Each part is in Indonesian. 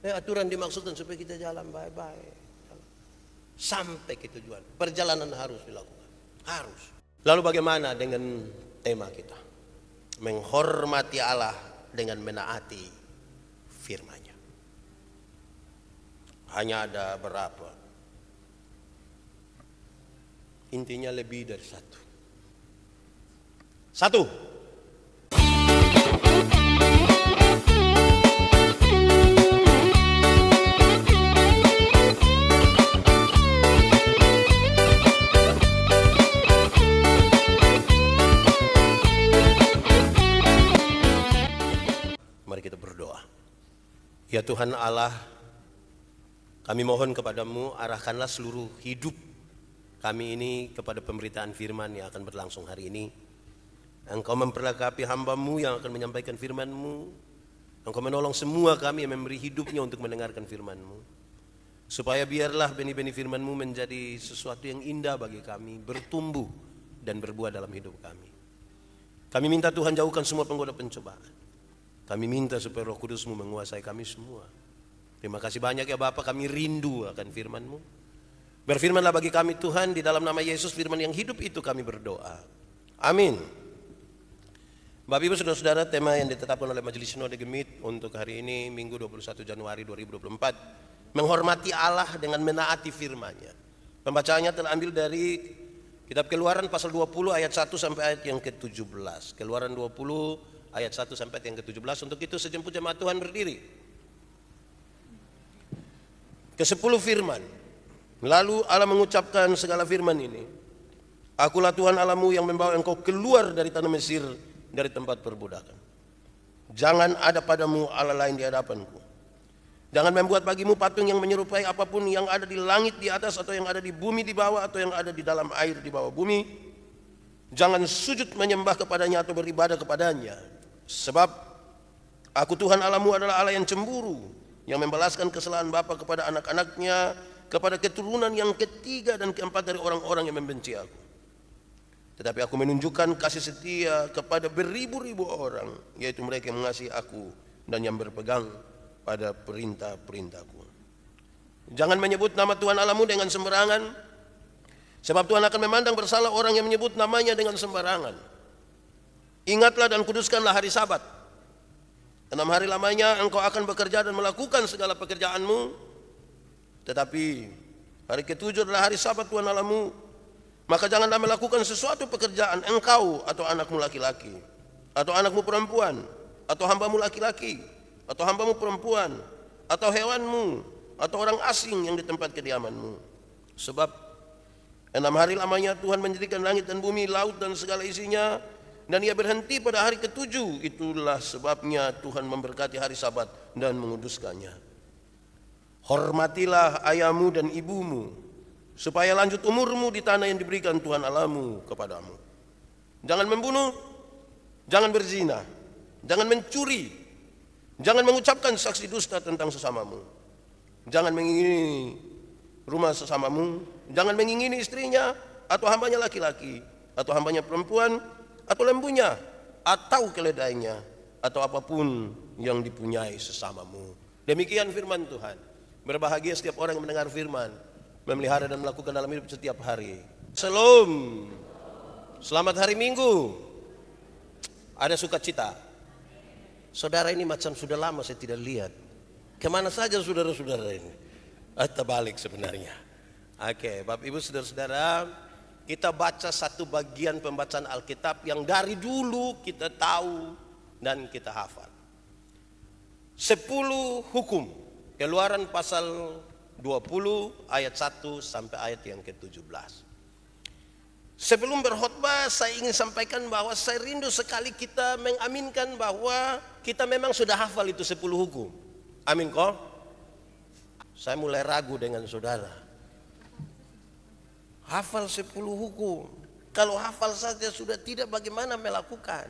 Aturan dimaksudkan supaya kita jalan baik-baik sampai ke tujuan. Perjalanan harus dilakukan, harus. Lalu bagaimana dengan tema kita? Menghormati Allah dengan menaati firman-Nya. Hanya ada berapa? Intinya lebih dari satu. Mari kita berdoa. Ya Tuhan Allah, kami mohon kepadamu, arahkanlah seluruh hidup kami ini kepada pemberitaan firman yang akan berlangsung hari ini. Engkau memperlengkapi hamba-Mu yang akan menyampaikan firman-Mu. Engkau menolong semua kami yang memberi hidupnya untuk mendengarkan firman-Mu. Supaya biarlah benih-benih firman-Mu menjadi sesuatu yang indah bagi kami, bertumbuh dan berbuah dalam hidup kami. Kami minta Tuhan jauhkan semua penggoda pencobaan. Kami minta supaya Roh Kudus-Mu menguasai kami semua. Terima kasih banyak ya Bapa, kami rindu akan firman-Mu. Berfirmanlah bagi kami Tuhan, di dalam nama Yesus firman yang hidup itu kami berdoa. Amin. Bapak Ibu Saudara-saudara, tema yang ditetapkan oleh Majelis Sinode Gemit untuk hari ini Minggu 21 Januari 2024, menghormati Allah dengan menaati firman-Nya. Pembacaannya telah ambil dari Kitab Keluaran pasal 20 ayat 1 sampai ayat yang ke-17. Keluaran 20 ayat 1 sampai yang ke-17. Untuk itu sejemput jemaat Tuhan berdiri. Ke-10 firman. Lalu Allah mengucapkan segala firman ini. Akulah Tuhan Allahmu yang membawa engkau keluar dari tanah Mesir, dari tempat perbudakan. Jangan ada padamu Allah lain di hadapanku. Jangan membuat bagimu patung yang menyerupai apapun yang ada di langit di atas, atau yang ada di bumi di bawah, atau yang ada di dalam air di bawah bumi. Jangan sujud menyembah kepadanya atau beribadah kepadanya. Sebab aku Tuhan Allahmu adalah Allah yang cemburu, yang membalaskan kesalahan bapa kepada anak-anaknya, kepada keturunan yang ketiga dan keempat dari orang-orang yang membenci aku. Tetapi aku menunjukkan kasih setia kepada beribu-ribu orang, yaitu mereka yang mengasihi aku dan yang berpegang pada perintah-perintahku. Jangan menyebut nama Tuhan Allahmu dengan sembarangan, sebab Tuhan akan memandang bersalah orang yang menyebut namanya dengan sembarangan. Ingatlah dan kuduskanlah hari Sabat. 6 hari lamanya engkau akan bekerja dan melakukan segala pekerjaanmu. Tetapi hari ke-7 adalah hari Sabat Tuhan Allahmu. Maka janganlah melakukan sesuatu pekerjaan engkau atau anakmu laki-laki, atau anakmu perempuan, atau hambamu laki-laki, atau hambamu perempuan, atau hewanmu, atau orang asing yang di tempat kediamanmu. Sebab 6 hari lamanya Tuhan menjadikan langit dan bumi, laut dan segala isinya, dan Ia berhenti pada hari ke-7. Itulah sebabnya Tuhan memberkati hari Sabat dan menguduskannya. Hormatilah ayahmu dan ibumu, supaya lanjut umurmu di tanah yang diberikan Tuhan Allahmu kepadamu. Jangan membunuh, jangan berzina, jangan mencuri, jangan mengucapkan saksi dusta tentang sesamamu, jangan mengingini rumah sesamamu, jangan mengingini istrinya, atau hambanya laki-laki, atau hambanya perempuan, atau lembunya, atau keledainya, atau apapun yang dipunyai sesamamu. Demikian firman Tuhan. Berbahagia setiap orang yang mendengar firman, memelihara dan melakukan dalam hidup setiap hari. Shalom. Selamat hari Minggu. Ada sukacita. Saudara ini macam sudah lama saya tidak lihat. Kemana saja saudara-saudara ini? Terbalik sebenarnya. Oke, Bapak Ibu saudara-saudara, kita baca satu bagian pembacaan Alkitab yang dari dulu kita tahu dan kita hafal. 10 hukum. Keluaran pasal 20 ayat 1 sampai ayat yang ke-17. Sebelum berkhotbah saya ingin sampaikan bahwa saya rindu sekali kita mengaminkan bahwa kita memang sudah hafal itu 10 hukum. Amin kok? Saya mulai ragu dengan saudara. Hafal 10 hukum. Kalau hafal saja sudah tidak, bagaimana melakukan?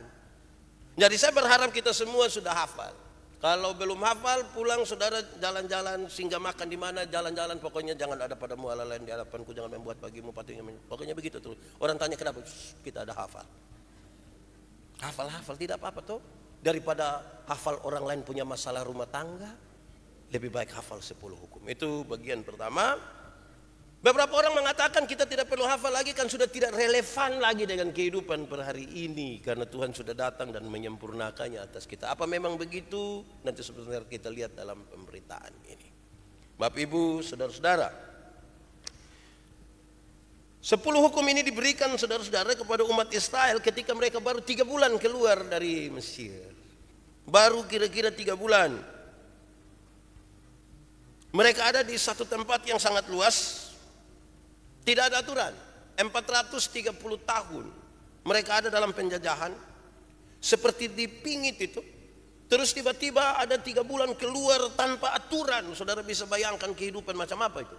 Jadi saya berharap kita semua sudah hafal. Kalau belum hafal, pulang saudara jalan-jalan, singgah makan di mana, jalan-jalan, pokoknya jangan ada padamu Allah lain di hadapanku, jangan membuat bagimu patung yang pokoknya begitu terus. Orang tanya kenapa? Kita ada hafal. Hafal tidak apa-apa tuh. Daripada hafal orang lain punya masalah rumah tangga, lebih baik hafal 10 hukum. Itu bagian pertama. Beberapa orang mengatakan kita tidak perlu hafal lagi, kan sudah tidak relevan lagi dengan kehidupan per hari ini, karena Tuhan sudah datang dan menyempurnakannya atas kita. Apa memang begitu? Nanti sebenarnya kita lihat dalam pemberitaan ini. Bapak Ibu, saudara-saudara, 10 hukum ini diberikan saudara-saudara kepada umat Israel ketika mereka baru 3 bulan keluar dari Mesir. Baru kira-kira 3 bulan. Mereka ada di satu tempat yang sangat luas. Tidak ada aturan. 430 tahun mereka ada dalam penjajahan, seperti dipingit itu. Terus tiba-tiba ada 3 bulan keluar tanpa aturan. Saudara bisa bayangkan kehidupan macam apa itu?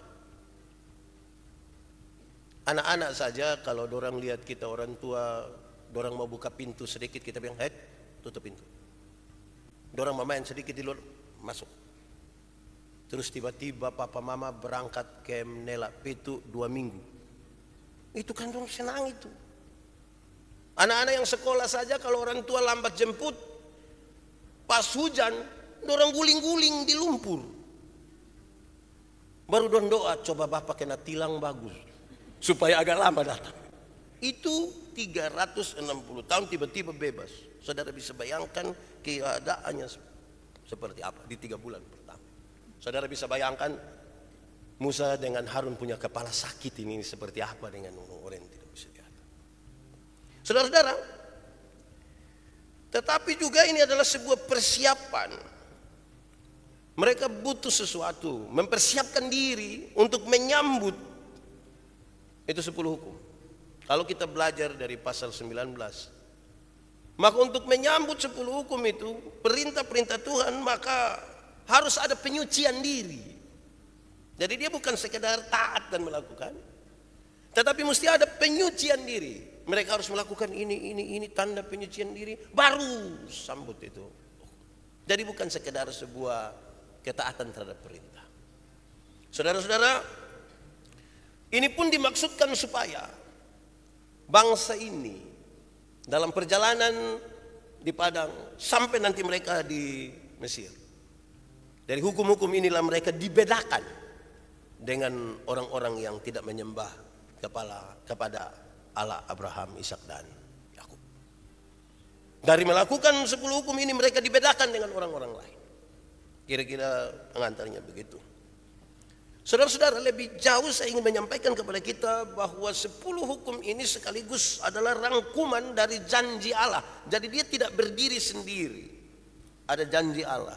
Anak-anak saja kalau dorang lihat kita orang tua, dorang mau buka pintu sedikit, kita bilang, "Hei, tutup pintu." Dorang mau main sedikit di luar, masuk. Terus tiba-tiba papa mama berangkat ke Menela Pitu 2 minggu. Itu kan dong senang itu. Anak-anak yang sekolah saja kalau orang tua lambat jemput, pas hujan, dorang guling-guling di lumpur. Baru don doa, coba bapak kena tilang bagus, supaya agak lama datang. Itu 360 tahun tiba-tiba bebas. Saudara bisa bayangkan keadaannya seperti apa di 3 bulan pertama. Saudara bisa bayangkan Musa dengan Harun punya kepala sakit ini seperti apa dengan orang yang tidak bisa lihat. Saudara-saudara, tetapi juga ini adalah sebuah persiapan. Mereka butuh sesuatu, mempersiapkan diri untuk menyambut itu 10 hukum. Kalau kita belajar dari pasal 19, maka untuk menyambut 10 hukum itu, perintah-perintah Tuhan, maka harus ada penyucian diri. Jadi dia bukan sekedar taat dan melakukan, tetapi mesti ada penyucian diri. Mereka harus melakukan ini tanda penyucian diri, baru sambut itu. Jadi bukan sekedar sebuah ketaatan terhadap perintah. Saudara-saudara, ini pun dimaksudkan supaya bangsa ini dalam perjalanan di padang sampai nanti mereka di Mesir, dari hukum-hukum inilah mereka dibedakan dengan orang-orang yang tidak menyembah kepada Allah Abraham, Ishak dan Yakub. Dari melakukan 10 hukum ini mereka dibedakan dengan orang-orang lain. Kira-kira pengantarnya begitu. Saudara-saudara, lebih jauh saya ingin menyampaikan kepada kita bahwa 10 hukum ini sekaligus adalah rangkuman dari janji Allah. Jadi dia tidak berdiri sendiri. Ada janji Allah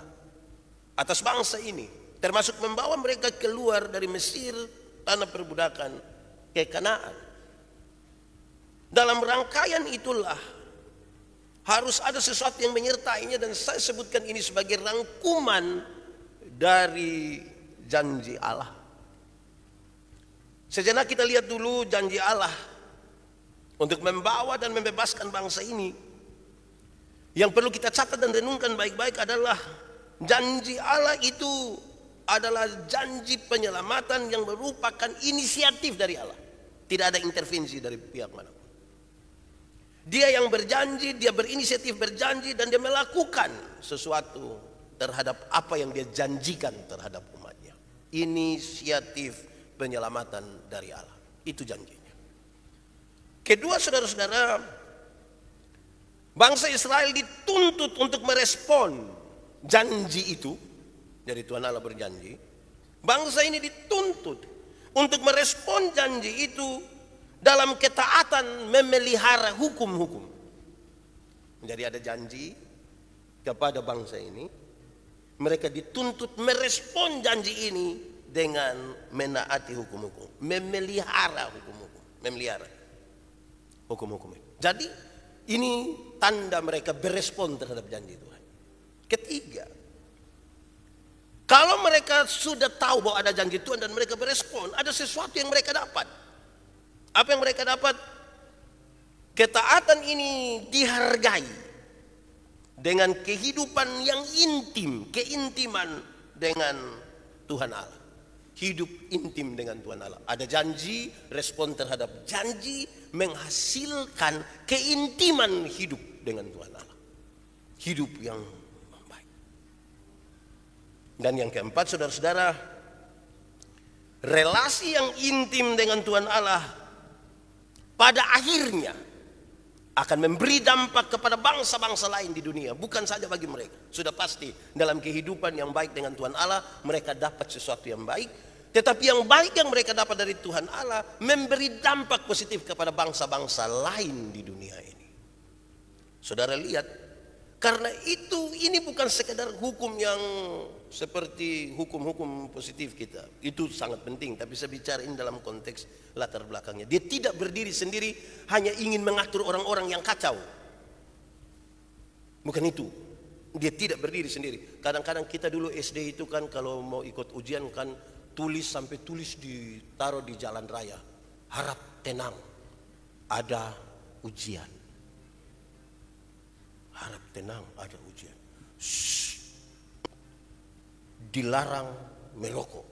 atas bangsa ini, termasuk membawa mereka keluar dari Mesir, tanah perbudakan, ke Kanaan. Dalam rangkaian itulah harus ada sesuatu yang menyertainya, dan saya sebutkan ini sebagai rangkuman dari janji Allah. Sejenak kita lihat dulu janji Allah untuk membawa dan membebaskan bangsa ini. Yang perlu kita catat dan renungkan baik-baik adalah janji Allah itu adalah janji penyelamatan yang merupakan inisiatif dari Allah. Tidak ada intervensi dari pihak manapun. Dia yang berjanji, dia berinisiatif berjanji, dan dia melakukan sesuatu terhadap apa yang dia janjikan terhadap umatnya. Inisiatif penyelamatan dari Allah. Itu janjinya. Kedua, saudara-saudara, bangsa Israel dituntut untuk merespon janji itu. Jadi Tuhan Allah berjanji, bangsa ini dituntut untuk merespon janji itu dalam ketaatan memelihara hukum-hukum. Jadi ada janji kepada bangsa ini, mereka dituntut merespon janji ini dengan menaati hukum-hukum, memelihara hukum-hukum, memelihara hukum-hukum. Jadi ini tanda mereka berespon terhadap janji Tuhan. Ketiga, kalau mereka sudah tahu bahwa ada janji Tuhan dan mereka berespon, ada sesuatu yang mereka dapat. Apa yang mereka dapat? Ketaatan ini dihargai dengan kehidupan yang intim, keintiman dengan Tuhan Allah. Hidup intim dengan Tuhan Allah. Ada janji, respon terhadap janji menghasilkan keintiman hidup dengan Tuhan Allah. Hidup yang baik. Dan yang keempat, saudara-saudara, relasi yang intim dengan Tuhan Allah pada akhirnya akan memberi dampak kepada bangsa-bangsa lain di dunia, bukan saja bagi mereka. Sudah pasti dalam kehidupan yang baik dengan Tuhan Allah, mereka dapat sesuatu yang baik, tetapi yang baik yang mereka dapat dari Tuhan Allah memberi dampak positif kepada bangsa-bangsa lain di dunia ini. Saudara lihat, karena itu ini bukan sekedar hukum yang seperti hukum-hukum positif kita. Itu sangat penting, tapi saya bicara ini dalam konteks latar belakangnya. Dia tidak berdiri sendiri hanya ingin mengatur orang-orang yang kacau. Bukan itu. Dia tidak berdiri sendiri. Kadang-kadang kita dulu SD itu kan kalau mau ikut ujian kan tulis sampai tulis ditaruh di jalan raya. Harap tenang, ada ujian. Harap tenang, ada ujian. Shh. Dilarang merokok.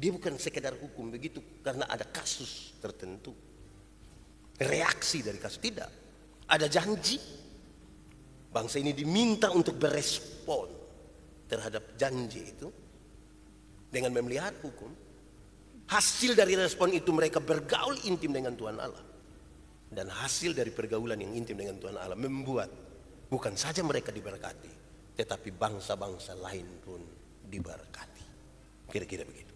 Dia bukan sekedar hukum begitu karena ada kasus tertentu. Reaksi dari kasus, tidak. Ada janji. Bangsa ini diminta untuk berespon terhadap janji itu dengan memelihara hukum. Hasil dari respon itu mereka bergaul intim dengan Tuhan Allah. Dan hasil dari pergaulan yang intim dengan Tuhan Allah membuat bukan saja mereka diberkati, tetapi bangsa-bangsa lain pun diberkati. Kira-kira begitu.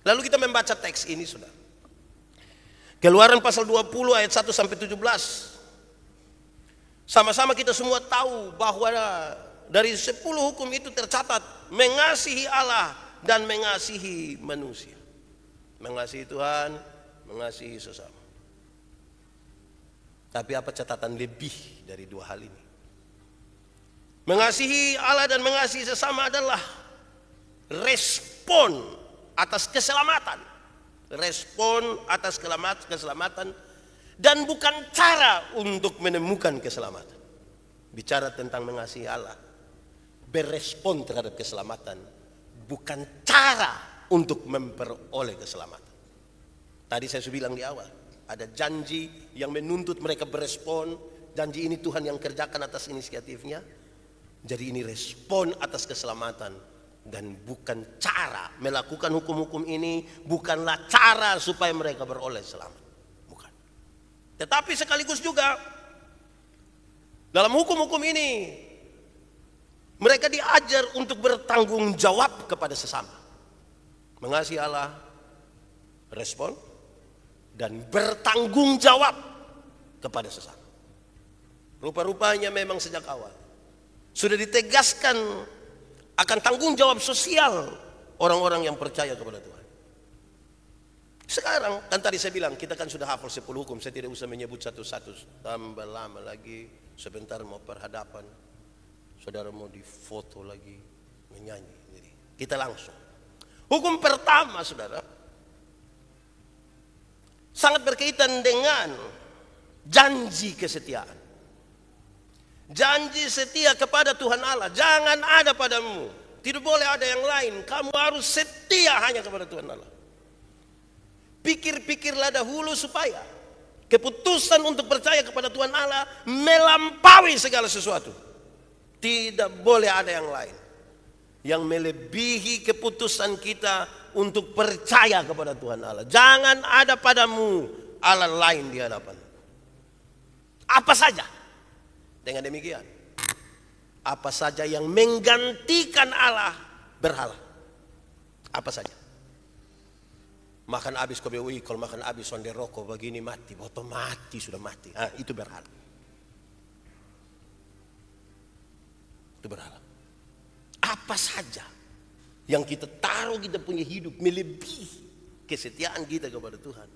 Lalu kita membaca teks ini, saudara. Keluaran pasal 20 ayat 1 sampai 17. Sama-sama kita semua tahu bahwa dari 10 hukum itu tercatat mengasihi Allah dan mengasihi manusia. Mengasihi Tuhan, mengasihi sesama. Tapi apa catatan lebih dari dua hal ini? Mengasihi Allah dan mengasihi sesama adalah respon atas keselamatan. Respon atas keselamatan dan bukan cara untuk menemukan keselamatan. Bicara tentang mengasihi Allah, berespon terhadap keselamatan, bukan cara untuk memperoleh keselamatan. Tadi saya sudah bilang di awal, ada janji yang menuntut mereka berespon. Janji ini Tuhan yang kerjakan atas inisiatifnya. Jadi ini respon atas keselamatan dan bukan cara. Melakukan hukum-hukum ini bukanlah cara supaya mereka beroleh selamat. Bukan. Tetapi sekaligus juga dalam hukum-hukum ini mereka diajar untuk bertanggung jawab kepada sesama. Mengasihi Allah, respon, dan bertanggung jawab kepada sesama. Rupa-rupanya memang sejak awal sudah ditegaskan akan tanggung jawab sosial orang-orang yang percaya kepada Tuhan. Sekarang kan tadi saya bilang kita kan sudah hafal 10 hukum. Saya tidak usah menyebut satu-satu. Tambah lama lagi, sebentar mau perhadapan, saudara mau difoto lagi, menyanyi. Jadi kita langsung. Hukum pertama, saudara, sangat berkaitan dengan janji kesetiaan. Janji setia kepada Tuhan Allah. Jangan ada padamu, tidak boleh ada yang lain. Kamu harus setia hanya kepada Tuhan Allah. Pikir-pikirlah dahulu supaya keputusan untuk percaya kepada Tuhan Allah melampaui segala sesuatu. Tidak boleh ada yang lain yang melebihi keputusan kita untuk percaya kepada Tuhan Allah. Jangan ada padamu Allah lain di hadapan. Apa saja. Dengan demikian, apa saja yang menggantikan Allah berhala. Apa saja. Makan habis KBUI, kalau makan habis sonde rokok begini mati, otomatis sudah mati. Itu berhala. Itu berhala. Apa saja yang kita taruh kita punya hidup melebihi kesetiaan kita kepada Tuhan,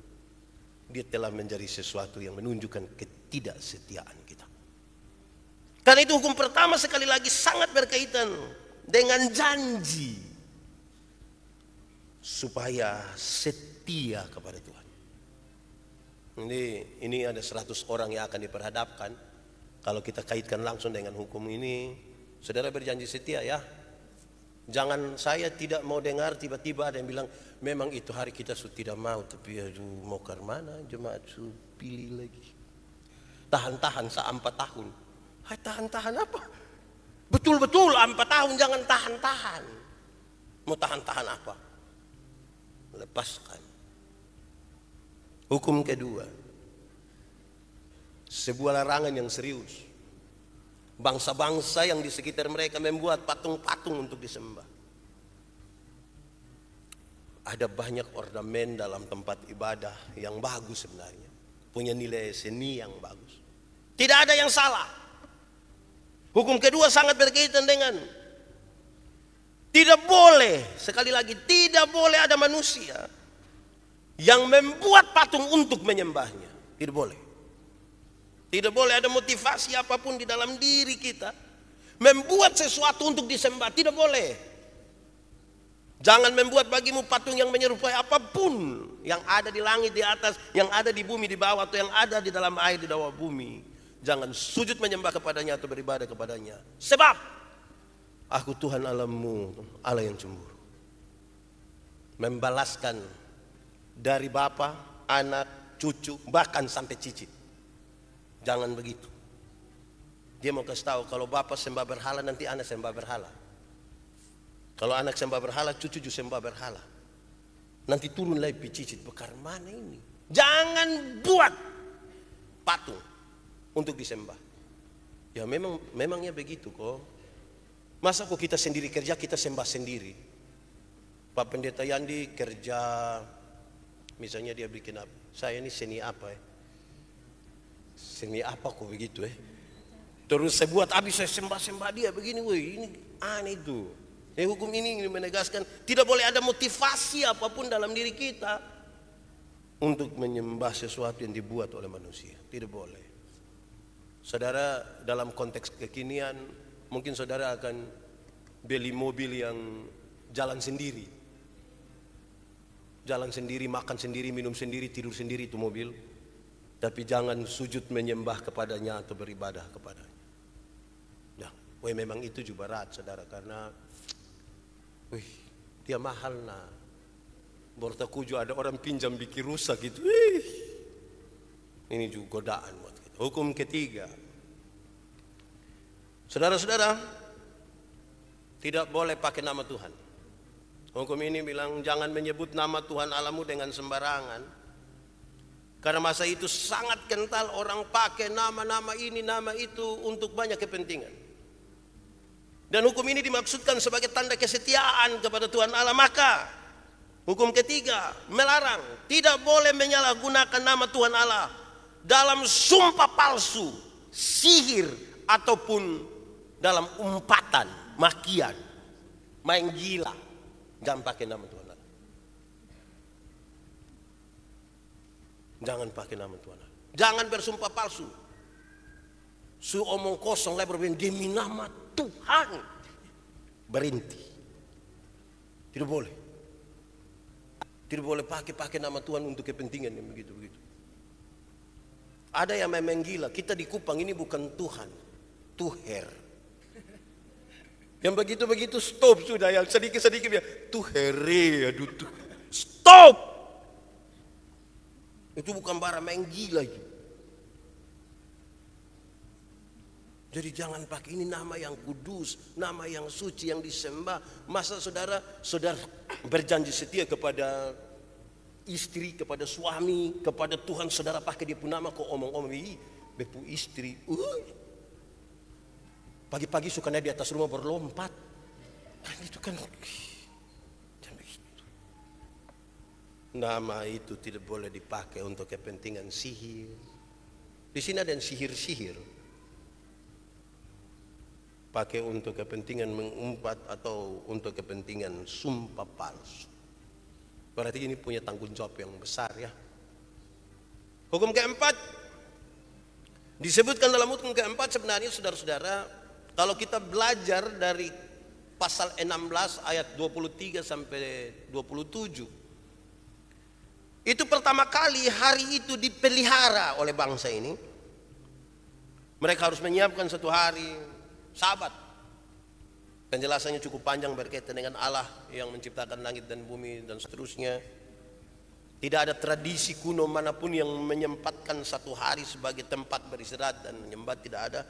dia telah menjadi sesuatu yang menunjukkan ketidaksetiaan kita. Karena itu hukum pertama sekali lagi sangat berkaitan dengan janji supaya setia kepada Tuhan. Ini ada 100 orang yang akan diperhadapkan. Kalau kita kaitkan langsung dengan hukum ini, saudara berjanji setia ya. Jangan saya tidak mau dengar tiba-tiba ada yang bilang memang itu hari kita tidak mau, tapi aduh mau ke mana jemaat pilih lagi. Tahan-tahan 4 tahun. Hai tahan-tahan apa? Betul-betul 4 tahun, jangan tahan-tahan. Mau tahan-tahan apa? Lepaskan. Hukum kedua, sebuah larangan yang serius. Bangsa-bangsa yang di sekitar mereka membuat patung-patung untuk disembah. Ada banyak ornamen dalam tempat ibadah yang bagus sebenarnya. Punya nilai seni yang bagus. Tidak ada yang salah. Hukum kedua sangat berkaitan dengan tidak boleh, sekali lagi, tidak boleh ada manusia yang membuat patung untuk menyembahnya. Tidak boleh. Tidak boleh ada motivasi apapun di dalam diri kita membuat sesuatu untuk disembah. Tidak boleh. Jangan membuat bagimu patung yang menyerupai apapun yang ada di langit di atas, yang ada di bumi di bawah, atau yang ada di dalam air di bawah bumi. Jangan sujud menyembah kepadanya atau beribadah kepadanya. Sebab aku Tuhan Allahmu, Allah yang cemburu. Membalaskan dari bapa, anak, cucu, bahkan sampai cicit. Jangan begitu. Dia mau kasih tahu kalau bapak sembah berhala, nanti anak sembah berhala. Kalau anak sembah berhala, cucu juga sembah berhala. Nanti turun lagi cicit, bekar mana ini? Jangan buat patung untuk disembah. Ya memangnya begitu kok. Masa kok kita sendiri kerja, kita sembah sendiri. Pak Pendeta Yandi kerja, misalnya dia bikin apa? Saya ini seni apa ya? Seni apa kok begitu ya? Terus saya buat habis, saya sembah-sembah dia begini, woi ini aneh itu. Hukum ini menegaskan tidak boleh ada motivasi apapun dalam diri kita untuk menyembah sesuatu yang dibuat oleh manusia. Tidak boleh. Saudara, dalam konteks kekinian mungkin saudara akan beli mobil yang jalan sendiri. Jalan sendiri, makan sendiri, minum sendiri, tidur sendiri itu mobil. Tapi jangan sujud menyembah kepadanya atau beribadah kepadanya. Nah, memang itu juga berat saudara, karena dia mahal nah. Bortakuju ada orang pinjam bikin rusak gitu. Ini juga godaan buat kita. Hukum ketiga, saudara-saudara, tidak boleh pakai nama Tuhan. Hukum ini bilang jangan menyebut nama Tuhan Allahmu dengan sembarangan. Karena masa itu sangat kental orang pakai nama-nama ini, nama itu untuk banyak kepentingan. Dan hukum ini dimaksudkan sebagai tanda kesetiaan kepada Tuhan Allah. Maka hukum ketiga melarang, tidak boleh menyalahgunakan nama Tuhan Allah dalam sumpah palsu, sihir, ataupun dalam umpatan, makian, main gila. Jangan pakai nama Tuhan Allah. Jangan pakai nama Tuhan Allah. Jangan bersumpah palsu. Omong kosong lah berbeda demi nama Tuhan. Berhenti. Tidak boleh. Tidak boleh pakai nama Tuhan untuk kepentingan yang begitu-begitu. Ada yang memang gila. Kita di Kupang ini bukan Tuhan, Tuher. Yang begitu-begitu stop sudah. Yang sedikit-sedikit ya Tuhere, aduh tuh. Stop. Itu bukan barang main gila itu. Jadi jangan pakai ini nama yang kudus, nama yang suci, yang disembah. Masa saudara berjanji setia kepada istri, kepada suami, kepada Tuhan, saudara pakai dia pun nama kok omong-omong, bepu istri. Pagi-pagi suka naik di atas rumah berlompat. Kan itu kan jangan begitu. Nama itu tidak boleh dipakai untuk kepentingan sihir. Di sini ada yang sihir-sihir. Pakai untuk kepentingan mengumpat atau untuk kepentingan sumpah palsu. Berarti ini punya tanggung jawab yang besar ya. Hukum keempat disebutkan dalam hukum keempat sebenarnya saudara-saudara, kalau kita belajar dari pasal 16 ayat 23 sampai 27, itu pertama kali hari itu dipelihara oleh bangsa ini. Mereka harus menyiapkan satu hari Sabat. Penjelasannya cukup panjang berkaitan dengan Allah yang menciptakan langit dan bumi dan seterusnya. Tidak ada tradisi kuno manapun yang menyempatkan satu hari sebagai tempat beristirahat dan menyembah, tidak ada.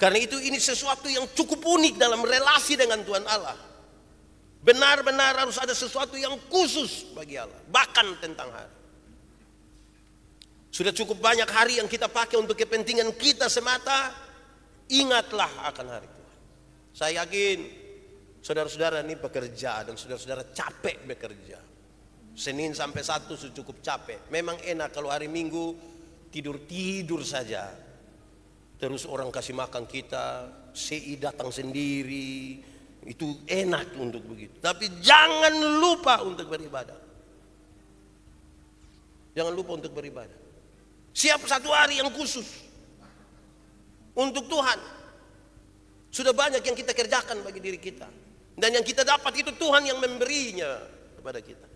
Karena itu ini sesuatu yang cukup unik dalam relasi dengan Tuhan Allah. Benar-benar harus ada sesuatu yang khusus bagi Allah. Bahkan tentang hari. Sudah cukup banyak hari yang kita pakai untuk kepentingan kita semata. Ingatlah akan hari Tuhan. Saya yakin saudara-saudara ini bekerja dan saudara-saudara capek bekerja. Senin sampai Sabtu sudah cukup capek. Memang enak kalau hari Minggu tidur-tidur saja. Terus orang kasih makan kita, CI datang sendiri. Itu enak untuk begitu. Tapi jangan lupa untuk beribadah. Jangan lupa untuk beribadah. Siap satu hari yang khusus untuk Tuhan. Sudah banyak yang kita kerjakan bagi diri kita. Dan yang kita dapat itu Tuhan yang memberinya kepada kita.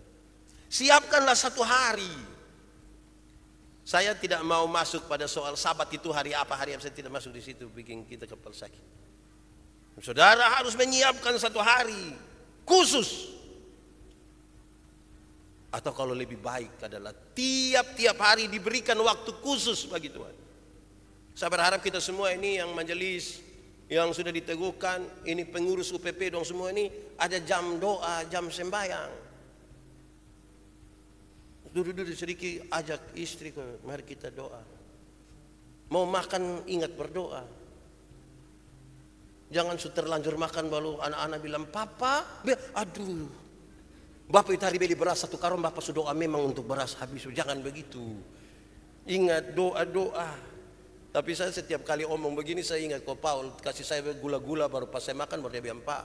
Siapkanlah satu hari. Saya tidak mau masuk pada soal Sabat itu hari apa, saya tidak masuk di situ, bikin kita kepala sakit. Saudara harus menyiapkan satu hari khusus. Atau kalau lebih baik adalah tiap-tiap hari diberikan waktu khusus bagi Tuhan. Saya berharap kita semua ini yang majelis, yang sudah diteguhkan, ini pengurus UPP dong semua ini, ada jam doa, jam sembahyang. Duduk-duduk sedikit, ajak istri, mari kita doa. Mau makan, ingat berdoa. Jangan sudah terlanjur makan baru anak-anak bilang, Papa, aduh, Bapak itu hari beli beras 1 karung, Bapak sudah doa memang untuk beras habis. Jangan begitu. Ingat doa-doa. Tapi saya setiap kali omong begini saya ingat kok Paul kasih saya gula-gula baru pas saya makan baru dia bilang, Pak,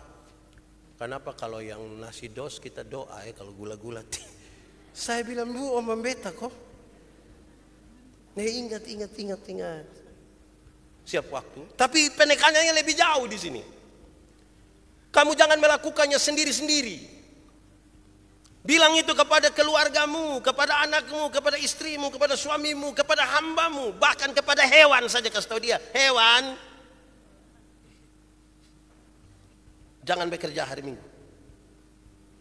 kenapa kalau yang nasi dos kita doa ya, kalau gula-gula. Saya bilang, Bu, omong beta kok. Nah, ingat. Siap waktu. Tapi penekanannya lebih jauh di sini. Kamu jangan melakukannya sendiri-sendiri. Bilang itu kepada keluargamu, kepada anakmu, kepada istrimu, kepada suamimu, kepada hambamu, bahkan kepada hewan saja kasih tahu dia, hewan, jangan bekerja hari Minggu.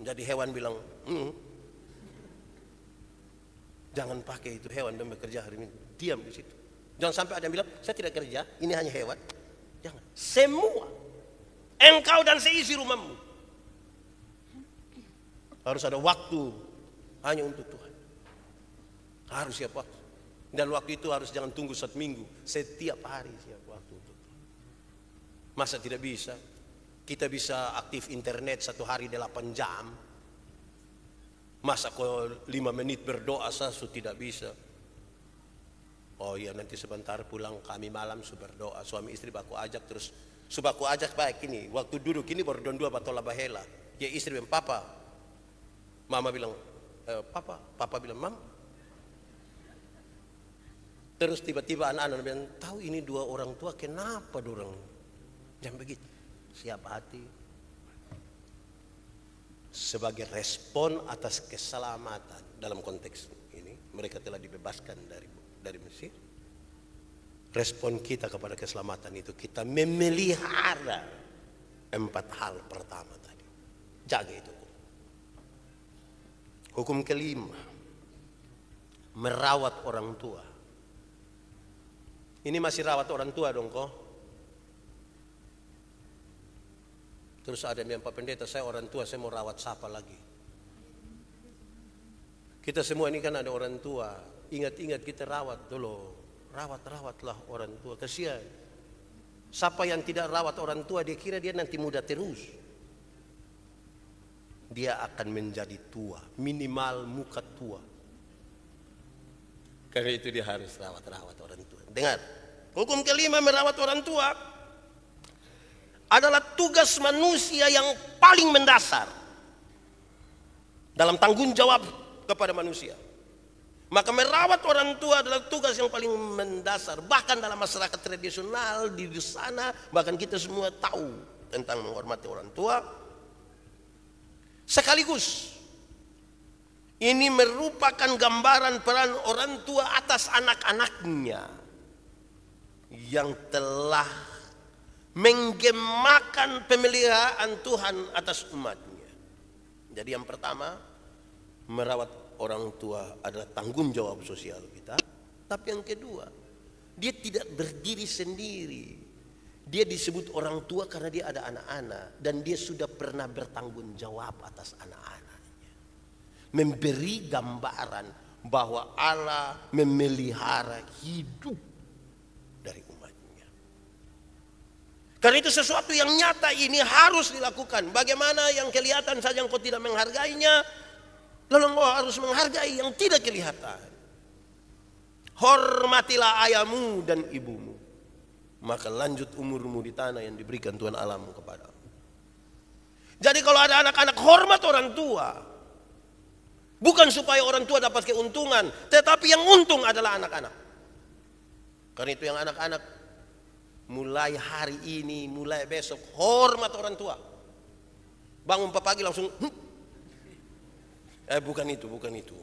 Jadi hewan bilang, jangan pakai itu hewan dan bekerja hari Minggu. Diam di situ. Jangan sampai ada yang bilang, saya tidak kerja, ini hanya hewan. Jangan. Semua. Engkau dan seisi rumahmu. Harus ada waktu hanya untuk Tuhan. Harus siap waktu. Dan waktu itu harus jangan tunggu 1 minggu. Setiap hari siap waktu untuk Tuhan. Masa tidak bisa? Kita bisa aktif internet 1 hari 8 jam. Masa kok 5 menit berdoa saja tidak bisa? Oh iya, nanti sebentar pulang kami malam sudah berdoa. Suami istri baku ajak terus. Subaku ajak baik ini. Waktu duduk ini baru dua batola bahela. Ya istri bilang, Papa. Mama bilang, Papa. Papa bilang, Mam. Terus tiba-tiba anak-anak bilang, tahu ini 2 orang tua kenapa dorang? Jangan begitu. Siap hati. Sebagai respon atas keselamatan dalam konteks ini, mereka telah dibebaskan dari Mesir. Respon kita kepada keselamatan itu kita memelihara 4 hal pertama tadi. Jaga itu. Hukum kelima, merawat orang tua. Ini masih rawat orang tua dong kok. Terus ada yang Pak Pendeta, saya orang tua, saya mau rawat siapa lagi? Kita semua ini kan ada orang tua. Ingat-ingat kita rawat dulu. Rawatlah orang tua. Kasihan. Siapa yang tidak rawat orang tua, dia kira dia nanti muda terus. Dia akan menjadi tua. Minimal muka tua. Karena itu dia harus rawat orang tua. Dengar. Hukum kelima merawat orang tua adalah tugas manusia yang paling mendasar dalam tanggung jawab kepada manusia. Maka merawat orang tua adalah tugas yang paling mendasar. Bahkan dalam masyarakat tradisional di sana, bahkan kita semua tahu tentang menghormati orang tua. Sekaligus ini merupakan gambaran peran orang tua atas anak-anaknya yang telah menggemakan pemeliharaan Tuhan atas umatnya. Jadi yang pertama, merawat orang tua adalah tanggung jawab sosial kita. Tapi yang kedua, dia tidak berdiri sendiri. Dia disebut orang tua karena dia ada anak-anak dan dia sudah pernah bertanggung jawab atas anak-anaknya. Memberi gambaran bahwa Allah memelihara hidup dari umatnya. Karena itu sesuatu yang nyata ini harus dilakukan. Bagaimana yang kelihatan saja engkau tidak menghargainya, lalu engkau harus menghargai yang tidak kelihatan. Hormatilah ayahmu dan ibumu, maka lanjut umurmu di tanah yang diberikan Tuhan Allahmu kepadamu. Jadi kalau ada anak-anak, hormat orang tua. Bukan supaya orang tua dapat keuntungan, tetapi yang untung adalah anak-anak. Karena itu yang anak-anak, mulai hari ini, mulai besok, hormat orang tua. Bangun pagi langsung, bukan itu.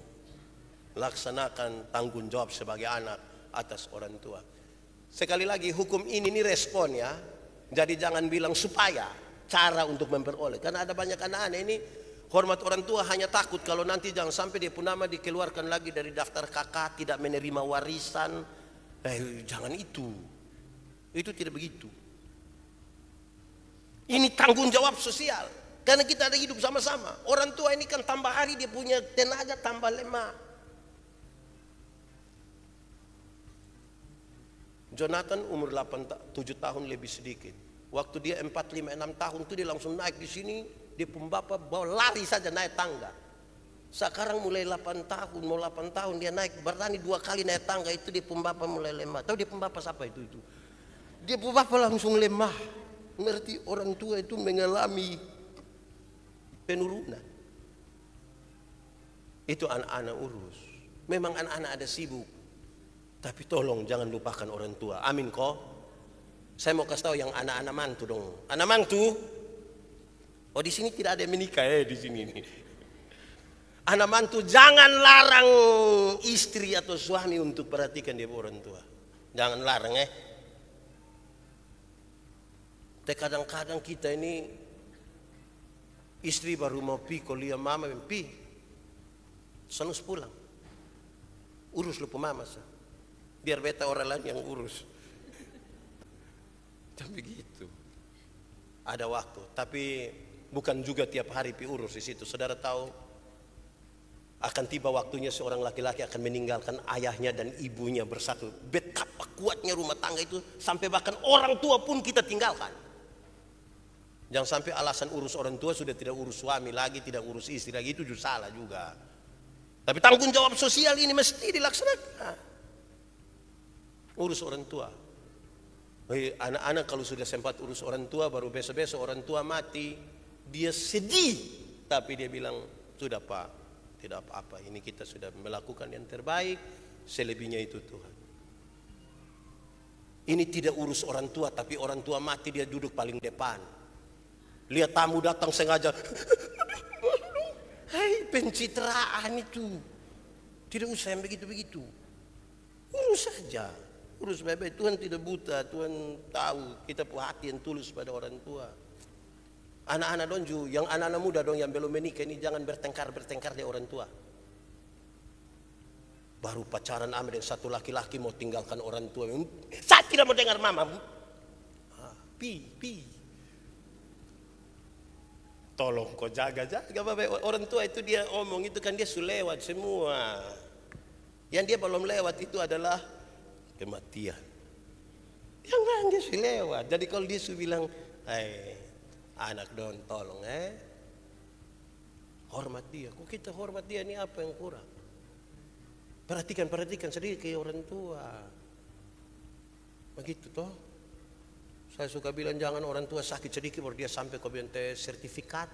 Laksanakan tanggung jawab sebagai anak atas orang tua. Sekali lagi, hukum ini respon ya. Jadi jangan bilang supaya, cara untuk memperoleh. Karena ada banyak anak-anak ini hormat orang tua hanya takut kalau nanti jangan sampai dia pun nama dikeluarkan lagi dari daftar kakak, tidak menerima warisan. Jangan itu. Itu tidak begitu. Ini tanggung jawab sosial. Karena kita ada hidup sama-sama. Orang tua ini kan tambah hari dia punya tenaga tambah lemah. Jonathan umur 7 tahun lebih sedikit. Waktu dia 4, 5, 6 tahun itu dia langsung naik di sini. Dia pun bapak bawa lari saja naik tangga. Sekarang mulai 8 tahun, mau 8 tahun dia naik berani 2 kali naik tangga itu dia pun bapak mulai lemah. Tahu dia pun bapak siapa itu? Dia pun bapak langsung lemah. Ngerti orang tua itu mengalami penurunan. Itu anak-anak urus. Memang anak-anak ada sibuk. Tapi tolong jangan lupakan orang tua. Amin kok. Saya mau kasih tahu yang anak-anak mantu dong. Anak mantu. Oh di sini tidak ada yang menikah di sini nih. Anak mantu jangan larang istri atau suami untuk perhatikan dia orang tua. Jangan larang Kadang-kadang kita ini istri baru mau pi kuliah mama pi. Sanus pulang. Urus lupa mama sah. Biar beta orang lain yang urus. Dan begitu. Ada waktu, tapi bukan juga tiap hari pi urus di situ. Saudara tahu akan tiba waktunya seorang laki-laki akan meninggalkan ayahnya dan ibunya bersatu. Betapa kuatnya rumah tangga itu sampai bahkan orang tua pun kita tinggalkan. Jangan sampai alasan urus orang tua sudah tidak urus suami lagi, tidak urus istri lagi, itu juga salah juga. Tapi tanggung jawab sosial ini mesti dilaksanakan. Urus orang tua. Anak-anak kalau sudah sempat urus orang tua, baru besok-besok orang tua mati, dia sedih. Tapi dia bilang, sudah Pak, tidak apa-apa. Ini kita sudah melakukan yang terbaik, selebihnya itu Tuhan. Ini tidak urus orang tua, tapi orang tua mati dia duduk paling depan. Lihat tamu datang sengaja. Pencitraan itu. Tidak usah yang begitu-begitu. Urus saja. Urus baik-baik. Tuhan tidak buta. Tuhan tahu kita punya hati yang tulus pada orang tua. Anak-anak dong yang anak-anak muda dong yang belum menikah ini jangan bertengkar di orang tua. Baru pacaran sama dengan satu laki-laki mau tinggalkan orang tua. Saya tidak mau dengar mama. Pi. Tolong kau jaga-jaga bapak. Orang tua itu dia omong itu kan dia sudah lewat semua. Yang dia belum lewat itu adalah kematian. Yang lain dia sudah lewat. Jadi kalau dia sudah bilang, anak don tolong hormat dia. Kok kita hormat dia ini apa yang kurang? Perhatikan sedikit ke orang tua. Begitu toh. Saya suka bilang jangan orang tua sakit sedikit baru dia sampai kau bilang sertifikat.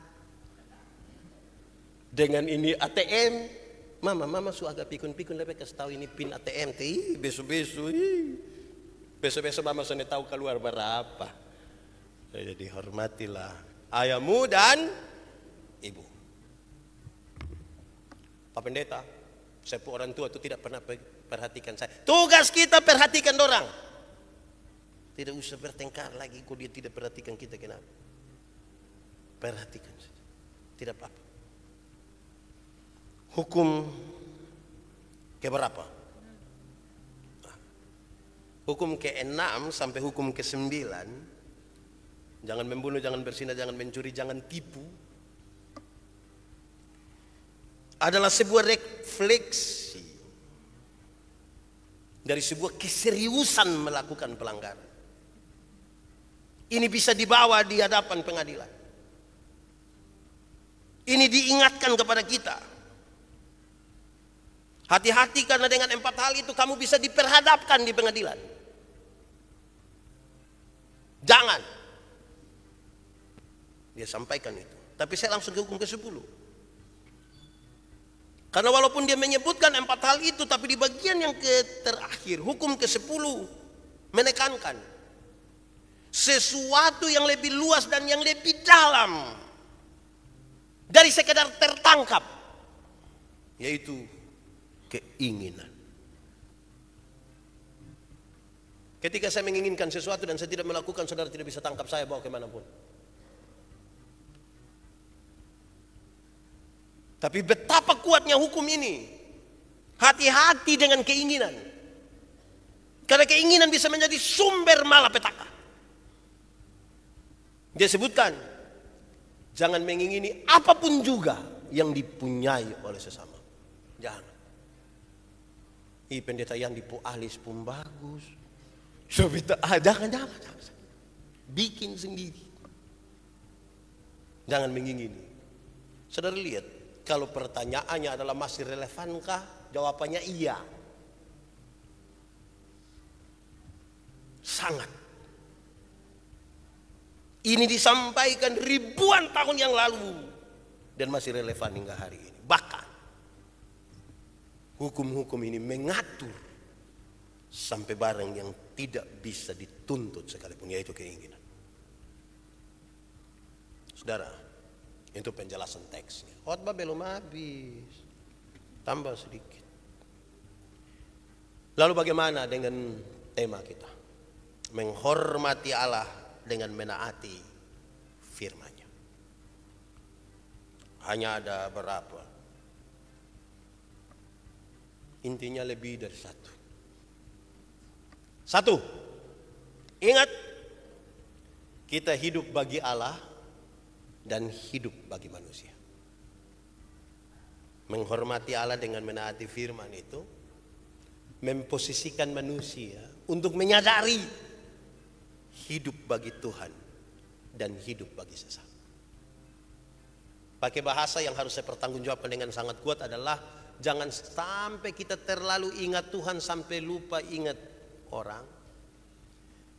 Dengan ini ATM. Mama su agak pikun-pikun lebih kasih tahu ini pin ATM. Besok mama sudah tahu keluar berapa. Jadi hormatilah ayahmu dan ibu. Pak Pendeta, saya orang tua itu tidak pernah perhatikan saya. Tugas kita perhatikan orang. Tidak usah bertengkar lagi kalau dia tidak perhatikan kita kenapa. Perhatikan saja. Tidak apa-apa. Hukum keberapa? Hukum ke-6 sampai hukum ke-9 Jangan membunuh, jangan berzina, jangan mencuri, jangan tipu. Adalah sebuah refleksi dari sebuah keseriusan melakukan pelanggaran. Ini bisa dibawa di hadapan pengadilan. Ini diingatkan kepada kita. Hati-hati, karena dengan 4 hal itu kamu bisa diperhadapkan di pengadilan. Jangan. Dia sampaikan itu. Tapi saya langsung ke hukum ke-10. Karena walaupun dia menyebutkan 4 hal itu, tapi di bagian yang terakhir, hukum ke-10 menekankan sesuatu yang lebih luas dan yang lebih dalam dari sekedar tertangkap, yaitu keinginan. Ketika saya menginginkan sesuatu dan saya tidak melakukan, saudara tidak bisa tangkap saya bawa kemanapun. Tapi betapa kuatnya hukum ini. Hati-hati dengan keinginan. Karena keinginan bisa menjadi sumber malapetaka. Dia sebutkan, jangan mengingini apapun juga yang dipunyai oleh sesama. Jangan. Pendeta yang dipu alis pun bagus. Jangan. Bikin sendiri. Jangan mengingini. Saudara lihat, kalau pertanyaannya adalah masih relevankah? Jawabannya iya. Sangat. Ini disampaikan ribuan tahun yang lalu dan masih relevan hingga hari ini. Bahkan hukum-hukum ini mengatur sampai barang yang tidak bisa dituntut sekalipun, yaitu keinginan. Saudara, itu penjelasan teksnya. Khotbah belum habis, tambah sedikit. Lalu bagaimana dengan tema kita? Menghormati Allah dengan menaati firman-Nya. Hanya ada berapa? Intinya lebih dari satu. Satu, ingat, kita hidup bagi Allah dan hidup bagi manusia. Menghormati Allah dengan menaati firman itu memposisikan manusia untuk menyadari hidup bagi Tuhan dan hidup bagi sesama. Pakai bahasa yang harus saya pertanggungjawabkan dengan sangat kuat adalah jangan sampai kita terlalu ingat Tuhan sampai lupa ingat orang.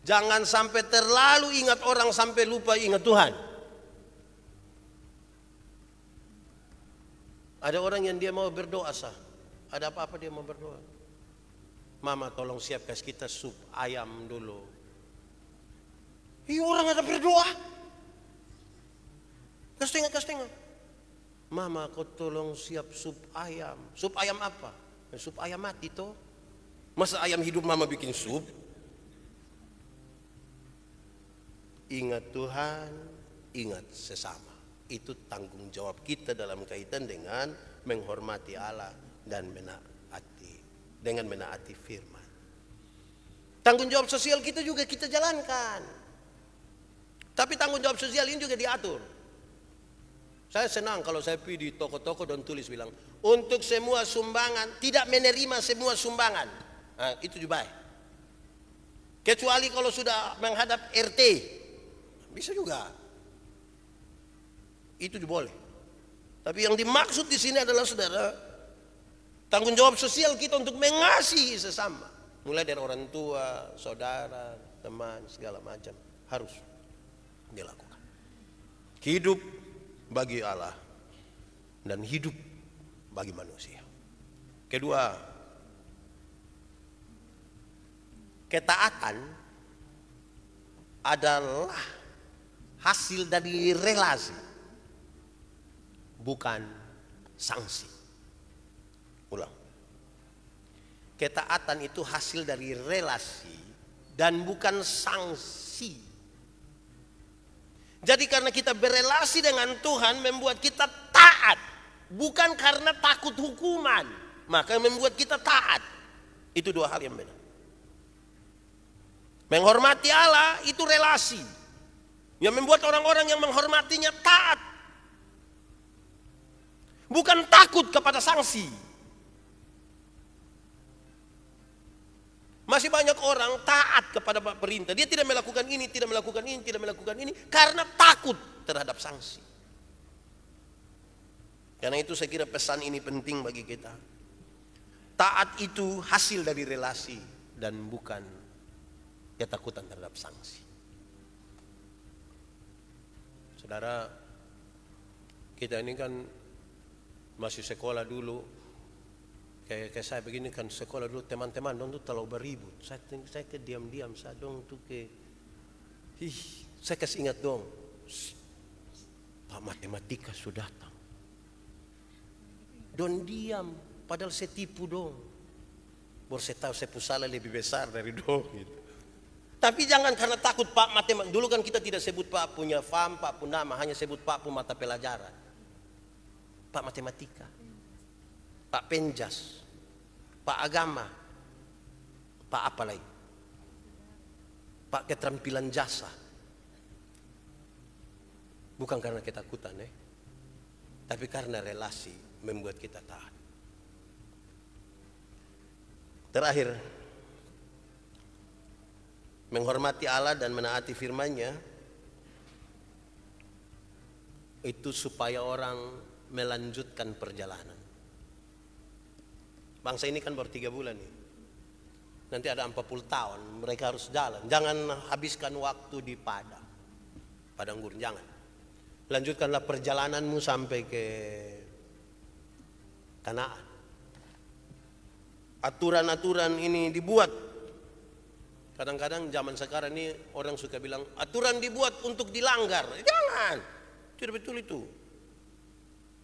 Jangan sampai terlalu ingat orang sampai lupa ingat Tuhan. Ada orang yang dia mau berdoa sah. Ada apa-apa dia mau berdoa. Mama tolong siapkan kita sup ayam dulu. Orang ada berdoa. Kasih. Mama kau tolong siap sup ayam. Sup ayam apa? Sup ayam mati toh. Masa ayam hidup mama bikin sup? Ingat Tuhan, ingat sesama. Itu tanggung jawab kita dalam kaitan dengan menghormati Allah dan menaati firman. Tanggung jawab sosial kita juga kita jalankan. Tapi tanggung jawab sosial ini juga diatur. Saya senang kalau saya pergi di toko-toko dan tulis bilang, untuk semua sumbangan, tidak menerima semua sumbangan. Nah, itu juga baik. Kecuali kalau sudah menghadap RT, bisa juga. Itu juga boleh. Tapi yang dimaksud di sini adalah saudara, tanggung jawab sosial kita untuk mengasihi sesama. Mulai dari orang tua, saudara, teman, segala macam. Harus dilakukan. Hidup bagi Allah dan hidup bagi manusia. Kedua, ketaatan adalah hasil dari relasi, bukan sanksi. Ulang. Ketaatan itu hasil dari relasi dan bukan sanksi. Jadi karena kita berelasi dengan Tuhan membuat kita taat. Bukan karena takut hukuman. Maka membuat kita taat. Itu dua hal yang beda. Menghormati Allah itu relasi. Yang membuat orang-orang yang menghormatinya taat. Bukan takut kepada sanksi. Masih banyak orang taat kepada perintah. Dia tidak melakukan ini, tidak melakukan ini, tidak melakukan ini karena takut terhadap sanksi. Karena itu saya kira pesan ini penting bagi kita. Taat itu hasil dari relasi dan bukan ketakutan terhadap sanksi. Saudara, kita ini kan masih sekolah dulu. Kayak saya begini kan sekolah dulu, teman-teman dong tuh terlalu beribut. Saya ke diam-diam, saya dong tuh saya kasih ingat dong, Pak Matematika sudah datang. Don diam, padahal saya tipu dong. Baru saya tahu saya salah lebih besar dari dong gitu. Tapi jangan karena takut Pak Matematika. Dulu kan kita tidak sebut Pak punya fam, Pak pun nama, hanya sebut Pak pun mata pelajaran. Pak Matematika, Pak Penjas, Pak Agama, Pak apa lagi? Pak Keterampilan Jasa. Bukan karena ketakutan tapi karena relasi membuat kita taat. Terakhir, menghormati Allah dan menaati firman-Nya itu supaya orang melanjutkan perjalanan. Bangsa ini kan baru 3 bulan nih. Nanti ada 40 tahun mereka harus jalan. Jangan habiskan waktu di padang gurun, jangan. Lanjutkanlah perjalananmu sampai ke Kanaan. Aturan-aturan ini dibuat. Kadang-kadang zaman sekarang ini orang suka bilang aturan dibuat untuk dilanggar. Jangan. Tidak betul itu.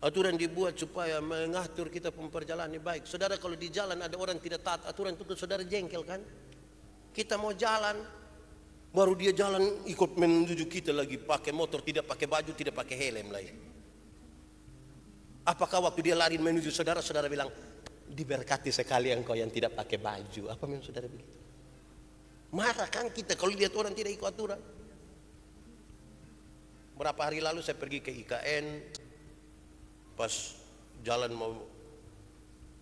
Aturan dibuat supaya mengatur kita perjalanan baik. Saudara, kalau di jalan ada orang tidak taat aturan itu saudara jengkel kan? Kita mau jalan, baru dia jalan ikut menuju kita lagi pakai motor, tidak pakai baju, tidak pakai helm lagi. Apakah waktu dia lari menuju saudara, saudara bilang, diberkati sekali engkau yang tidak pakai baju. Apa memang saudara begitu? Marah kan kita kalau lihat orang tidak ikut aturan. Berapa hari lalu saya pergi ke IKN, pas jalan mau,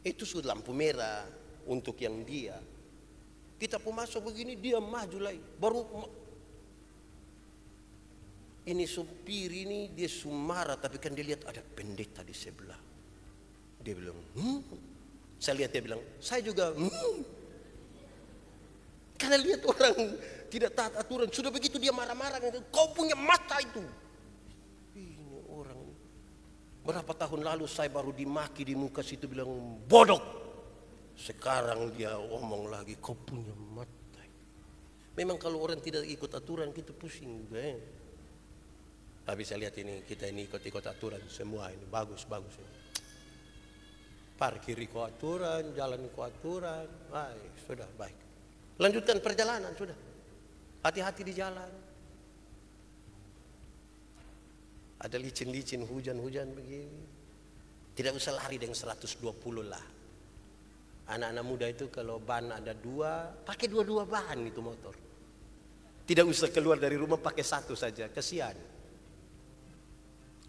itu sudah lampu merah untuk yang dia. Kita pun masuk begini, dia maju lagi. Baru ini supir ini dia marah, tapi kan dia lihat ada pendeta di sebelah. Dia bilang, Saya lihat dia bilang, saya juga. Karena lihat orang tidak taat aturan, sudah begitu dia marah-marah. Kau punya mata itu. Ini orang. Berapa tahun lalu saya baru dimaki di muka situ bilang bodoh. Sekarang dia omong lagi, kau punya mata. Memang kalau orang tidak ikut aturan kita pusing juga Tapi saya lihat ini, kita ini ikut-ikut aturan semua ini, bagus-bagus ini. Parkir ikut aturan, jalan ikut aturan, baik, sudah baik. Lanjutkan perjalanan sudah. Hati-hati di jalan. Ada licin-licin, hujan-hujan begini. Tidak usah lari dengan 120 lah. Anak-anak muda itu kalau ban ada 2, pakai 2 ban itu motor. Tidak usah keluar dari rumah pakai 1 saja, kasihan.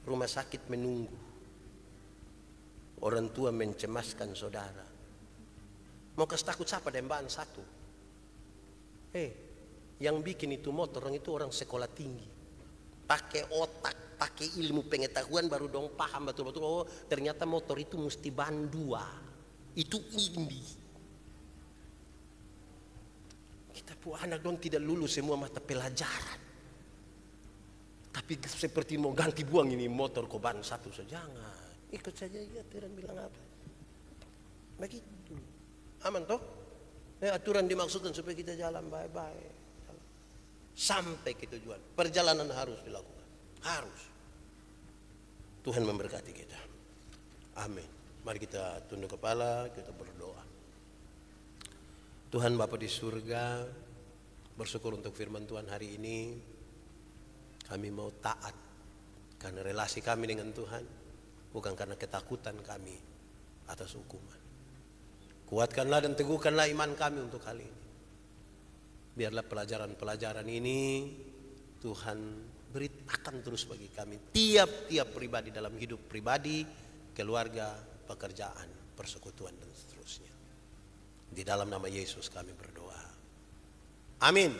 Rumah sakit menunggu. Orang tua mencemaskan saudara. Mau kasih takut siapa dengan ban 1? Yang bikin itu motor orang itu orang sekolah tinggi. Pakai otak, pakai ilmu pengetahuan baru dong paham betul-betul. Oh, ternyata motor itu mesti ban 2. Itu ini. Kita pun anak dong tidak lulus semua mata pelajaran. Tapi seperti mau ganti buang ini motor ke ban 1 saja. Jangan. Ikut saja ya, aturan bilang apa. Begitu. Aman toh? Aturan dimaksudkan supaya kita jalan baik-baik. Sampai ke tujuan. Perjalanan harus dilakukan. Harus. Tuhan memberkati kita. Amin. Mari kita tunduk kepala, kita berdoa. Tuhan Bapa di surga, bersyukur untuk firman Tuhan hari ini. Kami mau taat karena relasi kami dengan Tuhan, bukan karena ketakutan kami atas hukuman. Kuatkanlah dan teguhkanlah iman kami untuk hal ini. Biarlah pelajaran-pelajaran ini Tuhan beritakan terus bagi kami tiap-tiap pribadi dalam hidup pribadi, keluarga, pekerjaan, persekutuan dan seterusnya. Di dalam nama Yesus kami berdoa. Amin.